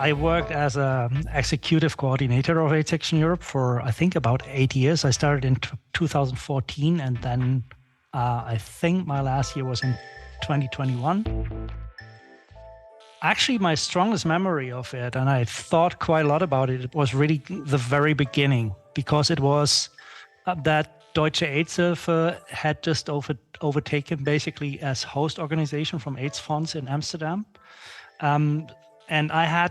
I worked as an executive coordinator of AIDS Action Europe for, I think, about 8 years. I started in 2014, and then I think my last year was in 2021. Actually, my strongest memory of it, and I thought quite a lot about it, it was really the very beginning, because it was that Deutsche AIDS-Hilfe had just overtaken basically as host organization from AIDS Fonds in Amsterdam. And I had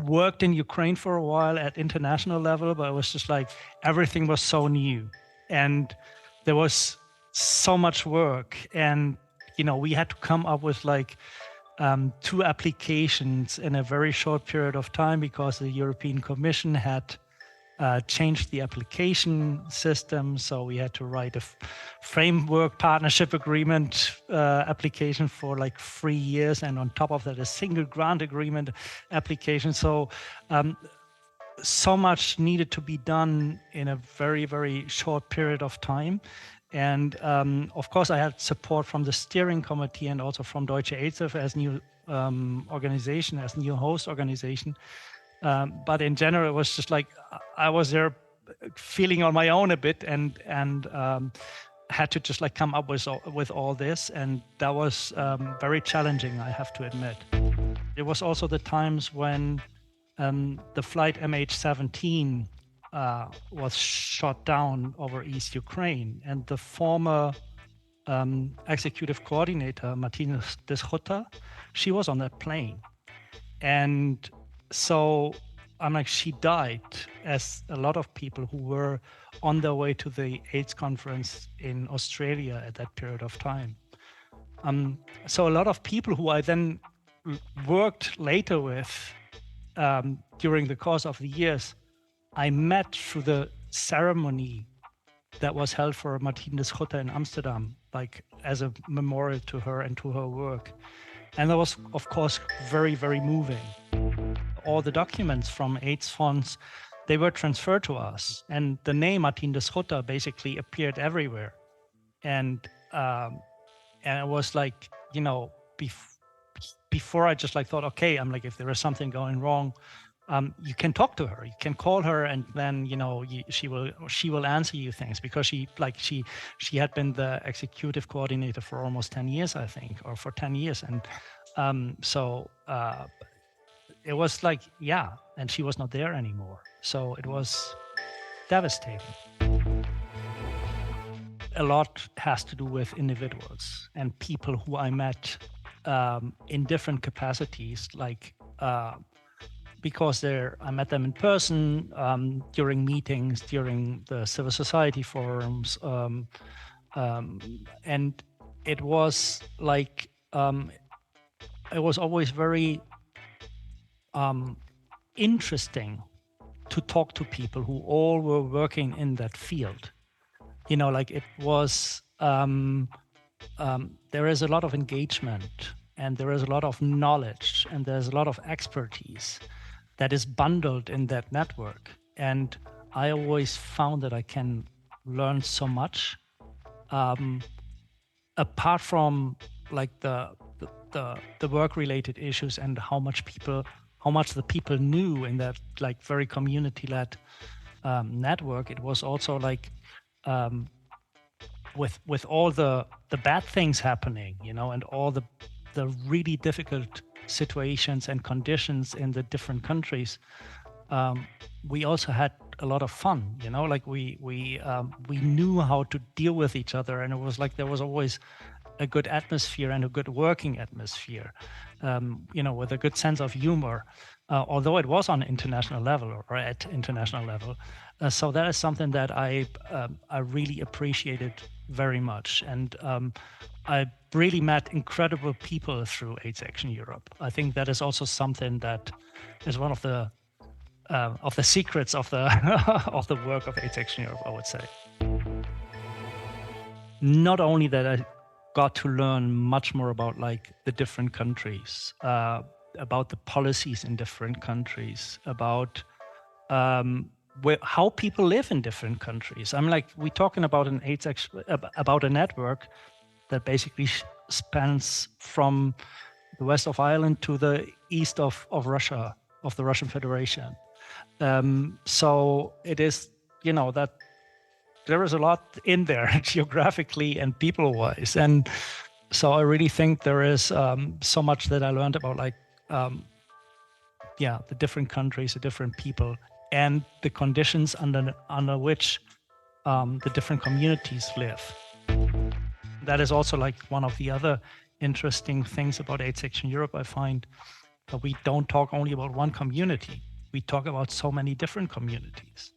worked in Ukraine for a while at international level, but it was just like everything was so new and there was so much work. And, you know, we had to come up with like 2 applications in a very short period of time because the European Commission had changed the application system. So we had to write a framework partnership agreement application for like 3 years. And on top of that, a single grant agreement application. So so much needed to be done in a very, very short period of time. And of course, I had support from the steering committee and also from Deutsche AIDS-Hilfe as new organization, as new host organization. But in general, it was just like I was there feeling on my own a bit and had to just like come up with all this. And that was very challenging, I have to admit. It was also the times when the flight MH17 was shot down over East Ukraine. And the former executive coordinator, Martina Deschutta, she was on that plane. And so I'm like, she died, as a lot of people who were on their way to the AIDS conference in Australia at that period of time. So a lot of people who I then worked later with during the course of the years, I met through the ceremony that was held for Martina Deschutta in Amsterdam, like as a memorial to her and to her work. And that was, of course, very, very moving. All the documents from AIDS Fonds, they were transferred to us. And the name Martina Deschutta basically appeared everywhere. And it was like, you know, before I just like thought, okay, I'm like, if there is something going wrong, you can talk to her, you can call her, and then, you know, she will answer you things, because she had been the executive coordinator for almost 10 years, I think, or for 10 years. And so it was like, yeah, and she was not there anymore. So it was devastating. A lot has to do with individuals and people who I met in different capacities, like because I met them in person, during meetings, during the civil society forums, and it was like, it was always very interesting to talk to people who all were working in that field. You know, like it was, there is a lot of engagement and there is a lot of knowledge and there's a lot of expertise that is bundled in that network. And I always found that I can learn so much, apart from like the work-related issues and how much the people knew in that like very community-led network. It was also like with all the bad things happening, you know, and all the really difficult situations and conditions in the different countries, we also had a lot of fun, you know, like we knew how to deal with each other, and it was like there was always a good atmosphere and a good working atmosphere, you know, with a good sense of humor, although it was on international level or at international level. So that is something that I really appreciated very much. And I really met incredible people through AIDS Action Europe. I think that is also something that is one of the secrets of the of the work of AIDS Action Europe, I would say. Not only that I got to learn much more about like the different countries, about the policies in different countries, about how people live in different countries. I'm like, we're talking about about a network that basically spans from west of Ireland to the east of Russia, of the Russian Federation. So it is, that there is a lot in there geographically and people-wise. And so I really think there is so much that I learned about, like, the different countries, the different people, and the conditions under which the different communities live. That is also like one of the other interesting things about AIDS Action Europe. I find that we don't talk only about one community. We talk about so many different communities.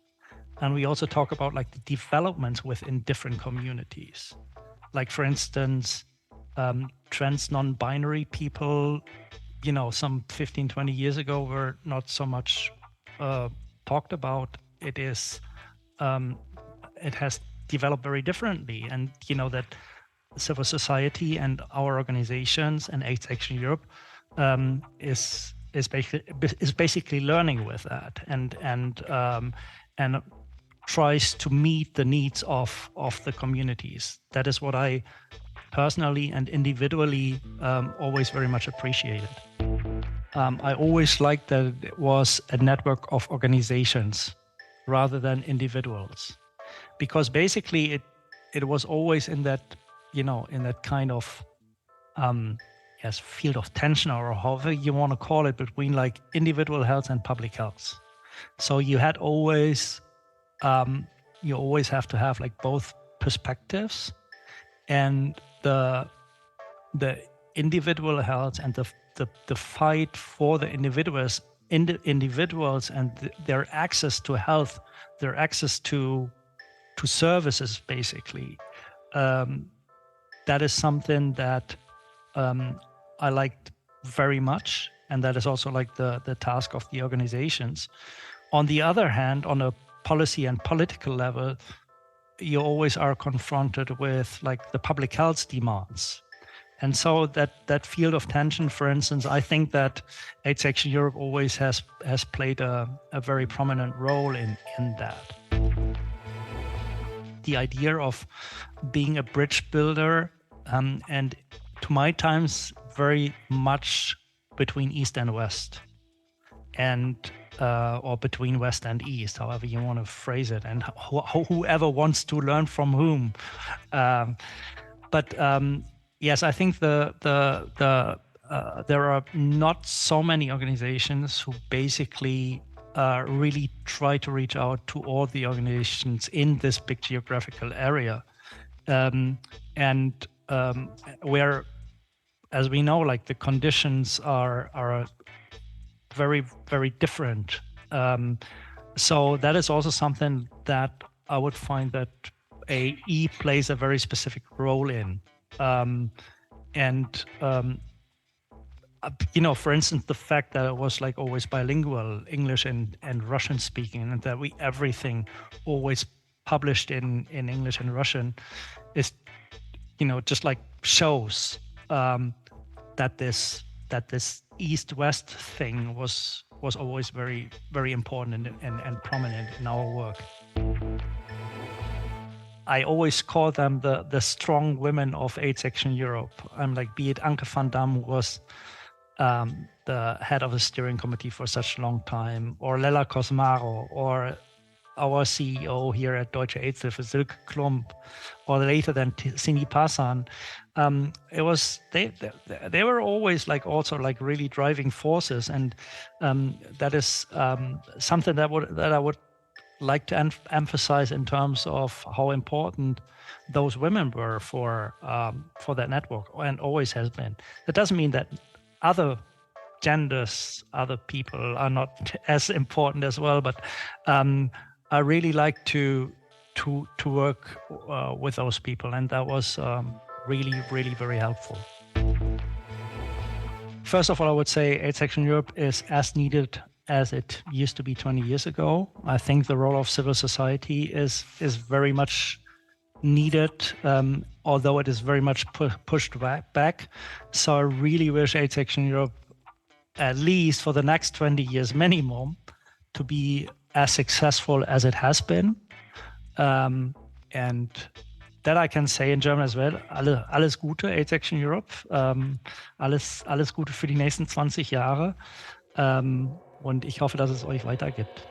And we also talk about like the developments within different communities. Like, for instance, trans non-binary people, some 15, 20 years ago were not so much talked about. It has developed very differently. And that civil society and our organizations and AIDS Action Europe is basically learning with that and tries to meet the needs of the communities. That is what I personally and individually always very much appreciated. I always liked that it was a network of organizations rather than individuals, because basically it was always in that in that kind of field of tension, or however you want to call it, between like individual health and public health. So you had always you always have to have like both perspectives, and the individual health and the fight for the individuals and their access to health, their access to services, basically. That is something that I liked very much, and that is also like the task of the organizations. On the other hand, on a policy and political level, you always are confronted with like the public health demands. And so that field of tension, for instance, I think that AIDS Action Europe always has played a very prominent role in that. The idea of being a bridge builder, and to my times, very much between East and West, and or between West and East, however you want to phrase it, and whoever wants to learn from whom. But yes, I think there are not so many organizations who basically really try to reach out to all the organizations in this big geographical area, and where, as we know, like the conditions are very, very different. So that is also something that I would find that AE plays a very specific role in. For instance, the fact that it was like always bilingual, English and Russian speaking, and that we everything always published in English and Russian is, just like shows that this East-West thing was always very, very important and prominent in our work. I always call them the strong women of AIDS Action Europe. I'm like, be it Anke van Dam, who was the head of the steering committee for such a long time, or Lella Cosmaro, or our CEO here at Deutsche AIDS-Hilfe, Silke Klump, or later than Sini Pasan. It was they were always like also like really driving forces, and that is something that I would like to emphasize in terms of how important those women were for that network, and always has been. That doesn't mean that other genders, other people are not as important as well, but I really like to work with those people, and that was really, really very helpful. First of all, I would say AIDS Action Europe is as needed as it used to be 20 years ago. I think the role of civil society is very much needed, although it is very much pushed back. So I really wish AIDS Action Europe, at least for the next 20 years minimum, to be as successful as it has been. And that I can say in German as well. Alles Gute, A-Section Europe. Alles Gute für die nächsten 20 Jahre. Und ich hoffe, dass es euch weitergibt.